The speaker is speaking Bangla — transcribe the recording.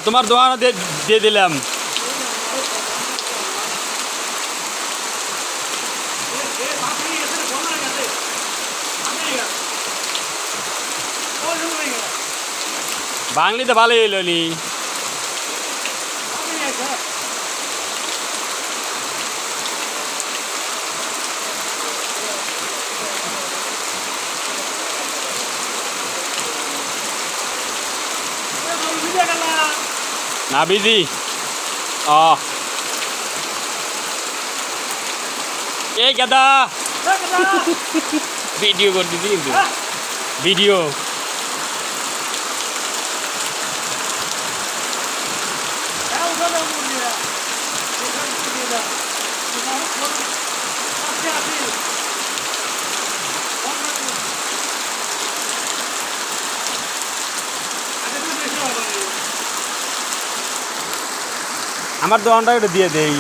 তোমার দোকান দিয়ে দিলাম। বাংলিতে ভালোই হইল নি। না বিজি এই গাদা ভিডিও করে দিদি কিন্তু ভিডিও আমার দোকানটা এটা দিয়ে দেই।